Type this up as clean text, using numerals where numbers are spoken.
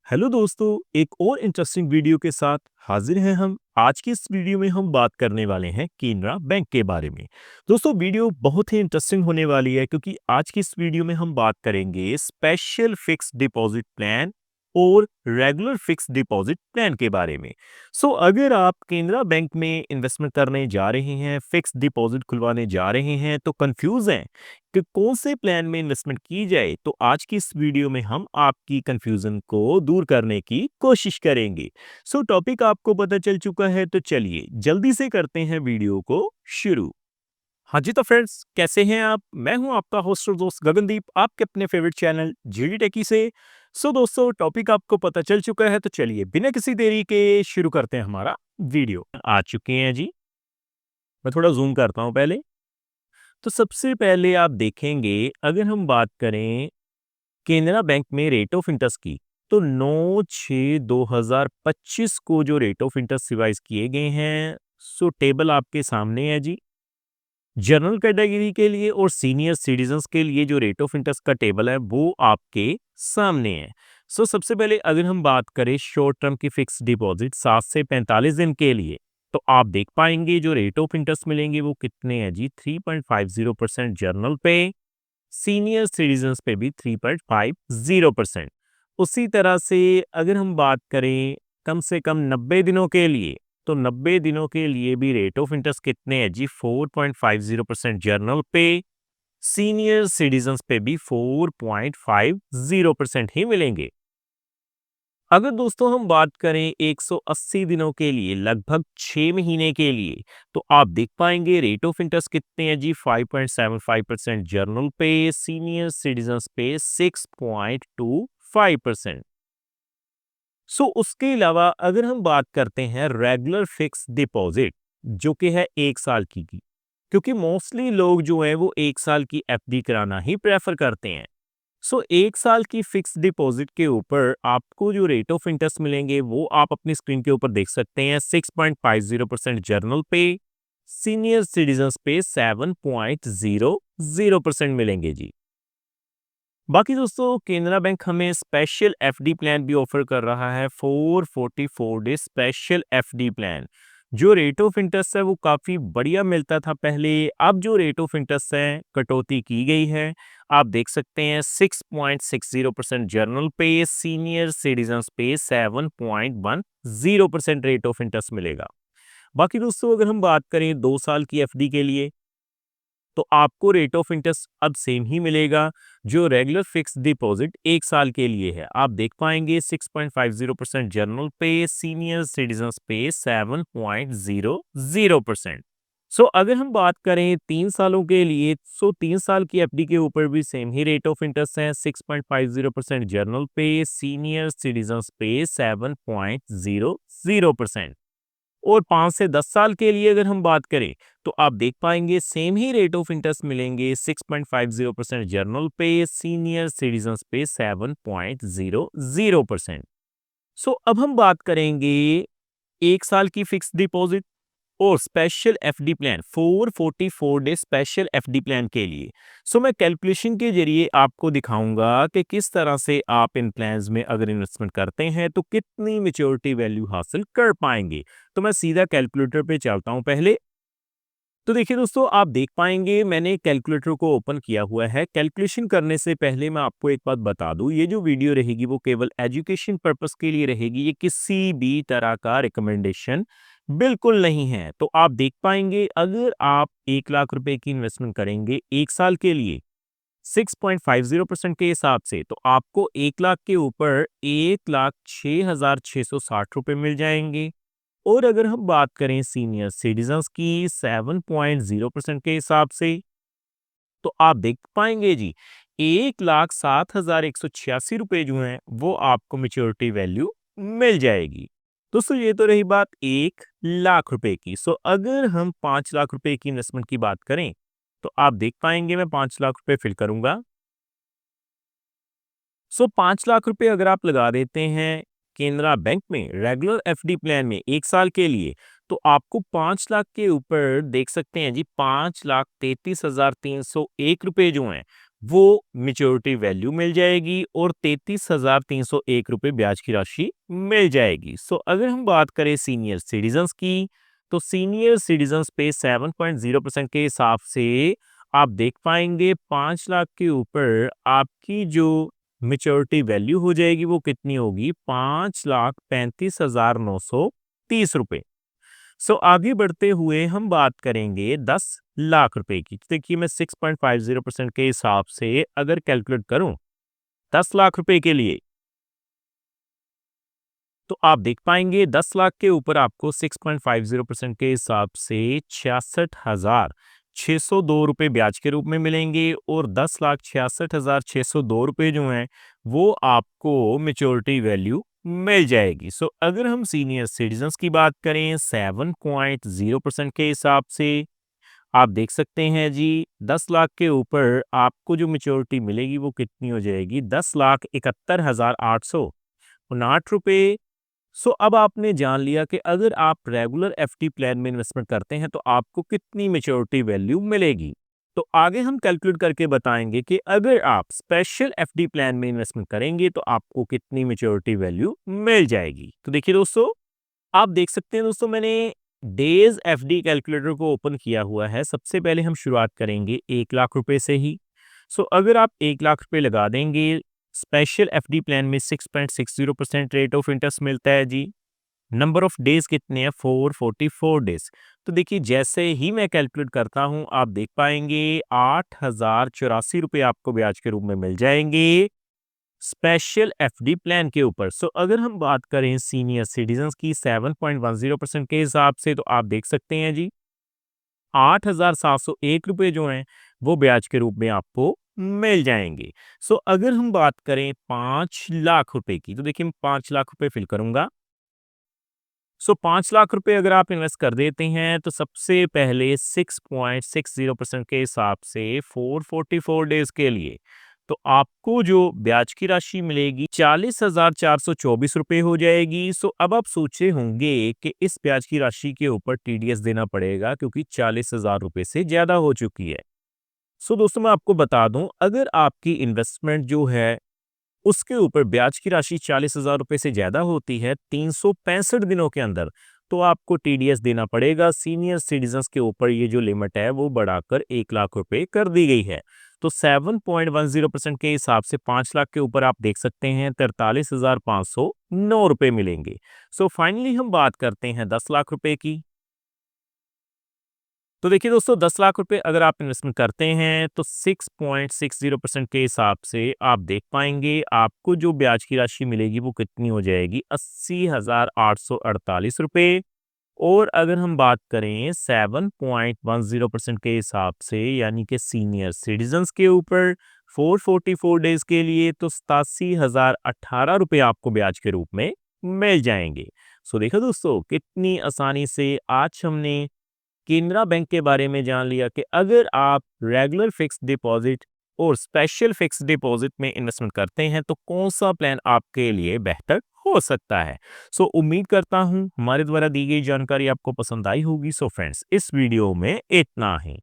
Hello दोस्तों, एक और इंटरेस्टिंग वीडियो के साथ हाजिर हैं हम। आज की इस वीडियो में हम बात करने वाले हैं केनरा बैंक के बारे में। दोस्तों, वीडियो बहुत ही इंटरेस्टिंग होने वाली है क्योंकि आज की इस वीडियो में हम बात करेंगे स्पेशल फिक्स डिपॉजिट प्लान और रेगुलर फिक्स डिपॉजिट प्लान के बारे में। अगर आप केनरा बैंक में इन्वेस्टमेंट करने जा रहे हैं, फिक्स डिपॉजिट खुलवाने जा रहे हैं, तो कंफ्यूज हैं कि कौन से प्लान में इन्वेस्टमेंट की जाए, तो आज की इस वीडियो में हम आपकी कंफ्यूजन को दूर करने की कोशिश करेंगे। टॉपिक आपको पता चल चुका है, तो चलिए जल्दी से करते हैं वीडियो को शुरू। हाँ जी, तो फ्रेंड्स कैसे हैं आप? मैं हूं आपका होस्ट और दोस्त गगनदीप, आपके अपने फेवरेट चैनल जीडी टेकी से। दोस्तों, टॉपिक आपको पता चल चुका है, तो चलिए बिना किसी देरी के शुरू करते हैं हमारा वीडियो। आ चुके हैं जी। मैं थोड़ा जूम करता हूं पहले। तो सबसे पहले आप देखेंगे, अगर हम बात करें केनरा बैंक में रेट ऑफ इंटरेस्ट की, तो 9/6/2025 को जो रेट ऑफ इंटरेस्ट रिवाइज किए गए हैं, टेबल आपके सामने है जी। जनरल कैटेगरी के लिए और सीनियर सिटीजन्स के लिए जो रेट ऑफ इंटरेस्ट का टेबल है वो आपके सामने है। सबसे पहले अगर हम बात करें शॉर्ट टर्म की फिक्स डिपॉजिट 7 से 45 दिन के लिए, तो आप देख पाएंगे जो रेट ऑफ इंटरेस्ट मिलेंगे वो कितने हैं जी। 3.50% जर्नल पे, सीनियर सिटीजन्स पे भी 3.50%। उसी तरह से अगर हम बात करें कम से कम 90 दिनों के लिए, तो 90 दिनों के लिए भी रेट ऑफ इंटरेस्ट कितने हैं जी। 4.50% जर्नल पे, सीनियर सिटीजन्स पे भी 4.50% ही मिलेंगे। अगर दोस्तों हम बात करें 180 दिनों के लिए, लगभग 6 महीने के लिए, तो आप देख पाएंगे रेट ऑफ इंटरेस्ट कितने हैं जी। 5.75% जर्नल पे, सीनियर सिटीजन्स पे 6.25%। उसके अलावा अगर हम बात करते हैं रेगुलर फिक्स डिपॉजिट, जो कि है 1 साल की क्योंकि मोस्टली लोग जो है वो 1 साल की एफडी कराना ही प्रेफर करते हैं। 1 साल की फिक्स डिपॉजिट के ऊपर आपको जो रेट ऑफ इंटरेस्ट मिलेंगे वो आप अपनी स्क्रीन के ऊपर देख सकते हैं। 6.50% जर्नल पे, सीनियर सिटीजन्स पे 7.00% मिलेंगे जी। बाकी दोस्तों, केनरा बैंक हमें स्पेशल एफडी प्लान भी ऑफर कर रहा है। 444 डे स्पेशल एफडी प्लान, जो रेट ऑफ इंटरेस्ट है वो काफ़ी बढ़िया मिलता था पहले। अब जो रेट ऑफ इंटरेस्ट है कटौती की गई है। आप देख सकते हैं 6.60% जर्नल पे, सीनियर सिटीजन्स पे 7.10% रेट ऑफ इंटरेस्ट मिलेगा। बाकी दोस्तों, अगर हम बात करें 2 साल की एफडी के लिए, तो आपको रेट ऑफ इंटरेस्ट अब सेम ही मिलेगा जो रेगुलर फिक्स डिपॉजिट 1 साल के लिए है। आप देख पाएंगे 6.50% जर्नल पे, सीनियर सिटीजन्स पे 7.00%। अगर हम बात करें 3 सालों के लिए, 3 साल की एफडी के ऊपर भी same he rate of interest है। 6.50% जर्नल पे, सीनियर सिटीजन्स पे 7.00%। और 5 से 10 साल के लिए अगर हम बात करें, तो आप देख पाएंगे same he rate of interest मिलेंगे। 6.50% जर्नल पे, सीनियर सिटीजन्स पे 7.00%। अब हम बात करेंगे 1 साल की फिक्स डिपॉजिट और special FD plan, 444 day special FD plan के लिए। मैं कैलकुलेशन के जरिए आपको दिखाऊंगा कि किस तरह से आप इन प्लान्स में अगर इन्वेस्टमेंट करते हैं तो कितनी मैच्योरिटी वैल्यू हासिल कर पाएंगे। तो मैं सीधा कैलकुलेटर पे चलता हूं पहले। तो देखिए दोस्तों, आप देख पाएंगे मैंने कैलकुलेटर को ओपन किया हुआ है। कैलकुलेशन करने से पहले मैं आपको एक बात बता दूं, ये जो वीडियो रहेगी वो केवल एजुकेशन पर्पस के लिए रहेगी। ये किसी भी तरह का रिकमेंडेशन बिल्कुल नहीं है। तो आप देख पाएंगे अगर आप 1 लाख रुपए की इन्वेस्टमेंट करेंगे 1 साल के लिए 6.50% के हिसाब से, तो आपको 1 लाख के ऊपर 1,06,660 रुपए मिल जाएंगे। और अगर हम बात करें सीनियर सिटीजन्स की 7.0% के हिसाब से, तो आप देख पाएंगे जी 1,07,186 रुपए जो हैं वो आपको मेच्योरिटी वैल्यू मिल जाएगी। दोस्तों, ये तो रही बात 1 लाख रुपए की। अगर हम 5 लाख रुपए की इन्वेस्टमेंट की बात करें, तो आप देख पाएंगे मैं 5 लाख रुपए फिल करूंगा। 5 लाख रुपए अगर आप लगा देते हैं केनरा बैंक में रेगुलर एफडी प्लान में 1 साल के लिए, तो आपको 5 लाख के ऊपर देख सकते हैं जी 5,33,301 रुपए जो हैं वो मैच्योरिटी वैल्यू मिल जाएगी और 33,301 रुपए ब्याज की राशि मिल जाएगी। सो अगर हम बात करें सीनियर सिटीजन्स की, तो सीनियर सिटीजन्स पे 7.0% के हिसाब से आप देख पाएंगे 5 लाख के ऊपर आपकी जो मैच्योरिटी वैल्यू हो जाएगी वो कितनी होगी, 5,35,930 रुपए। सो आगे बढ़ते हुए हम बात करेंगे 10 लाख रुपए की। देखिए मैं 6.50% के हिसाब से अगर कैलकुलेट करूं 10 लाख रुपए के लिए, तो आप देख पाएंगे 10 लाख के ऊपर आपको 6.50% के हिसाब से 66,602 रुपए ब्याज के रूप में मिलेंगे और 10,66,602 रुपए जो हैं वो आपको मैच्योरिटी वैल्यू मिल जाएगी। सो अगर हम सीनियर सिटीजन्स की बात करें 7.0% के हिसाब से, आप देख सकते हैं जी 10 लाख के ऊपर आपको जो मैच्योरिटी मिलेगी वो कितनी हो जाएगी, 10,71,859 रुपए। सो अब आपने जान लिया कि अगर आप रेगुलर एफडी प्लान में इन्वेस्टमेंट करते हैं तो आपको कितनी मैच्योरिटी वैल्यू मिलेगी। तो आगे हम कैलकुलेट करके बताएंगे कि अगर आप स्पेशल एफडी प्लान में इन्वेस्टमेंट करेंगे तो आपको कितनी मैच्योरिटी वैल्यू मिल जाएगी। तो देखिए दोस्तों, आप देख सकते हैं दोस्तों मैंने डेज एफडी कैलकुलेटर को ओपन किया हुआ है। सबसे पहले हम शुरुआत करेंगे 1 लाख रुपए से ही। सो अगर आप 1 लाख रुपए लगा देंगे, स्पेशल एफडी प्लान में 6.60% रेट ऑफ इंटरेस्ट मिलता है जी। नंबर ऑफ डेज कितने हैं, 444 डेज। तो देखिए जैसे ही मैं कैलकुलेट करता हूं आप देख पाएंगे 8,084 रुपए आपको ब्याज के रूप में मिल जाएंगे स्पेशल एफडी प्लान के ऊपर। सो अगर हम बात करें सीनियर सिटीजन्स की 7.10% के हिसाब से, तो आप देख सकते हैं जी 8,701 रुपए जो हैं वो ब्याज के रूप में आपको मिल जाएंगे। सो अगर हम बात करें 5 लाख रुपए की, तो देखिए मैं 5 लाख रुपए फिल करूंगा। सो 5 लाख रुपए अगर आप इन्वेस्ट कर देते हैं तो सबसे पहले 6.60% के हिसाब से 444 डेज के लिए तो आपको जो ब्याज की राशि मिलेगी 40,424 रुपए हो जाएगी। सो अब आप सोचे होंगे कि इस ब्याज की राशि के ऊपर टीडीएस देना पड़ेगा क्योंकि 40,000 रुपए से ज्यादा हो चुकी है। सो दोस्तों मैं आपको बता दूं, अगर आपकी इन्वेस्टमेंट जो है उसके ऊपर ब्याज की राशि 40,000 रुपए से ज्यादा होती है 365 दिनों के अंदर, तो आपको टीडीएस देना पड़ेगा। सीनियर सिटीजन्स के ऊपर ये जो लिमिट है वो बढ़ाकर 1 लाख रुपए कर दी गई है। तो 7.10% के हिसाब से 5 लाख के ऊपर आप देख सकते हैं 43,509 रुपए मिलेंगे। सो फाइनली हम बात करते हैं 10 लाख रुपए की। तो देखिए दोस्तों 10 लाख रुपए अगर आप इन्वेस्टमेंट करते हैं तो 6.60% के हिसाब से आप देख पाएंगे आपको जो ब्याज की राशि मिलेगी वो कितनी हो जाएगी, 80,848 रुपए। और अगर हम बात करें 7.10% के हिसाब से यानी कि सीनियर सिटीजन्स के ऊपर 444 डेज के लिए तो 87,018 रुपए आपको ब्याज के रूप में मिल जाएंगे। सो देखो दोस्तों कितनी आसानी से आज हमने केनरा बैंक के बारे में जान लिया कि अगर आप रेगुलर फिक्स्ड डिपॉजिट और स्पेशल फिक्स्ड डिपॉजिट में इन्वेस्टमेंट करते हैं तो कौन सा प्लान आपके लिए बेहतर हो सकता है। सो उम्मीद करता हूं हमारे द्वारा दी गई जानकारी आपको पसंद आई होगी। सो फ्रेंड्स इस वीडियो में इतना ही।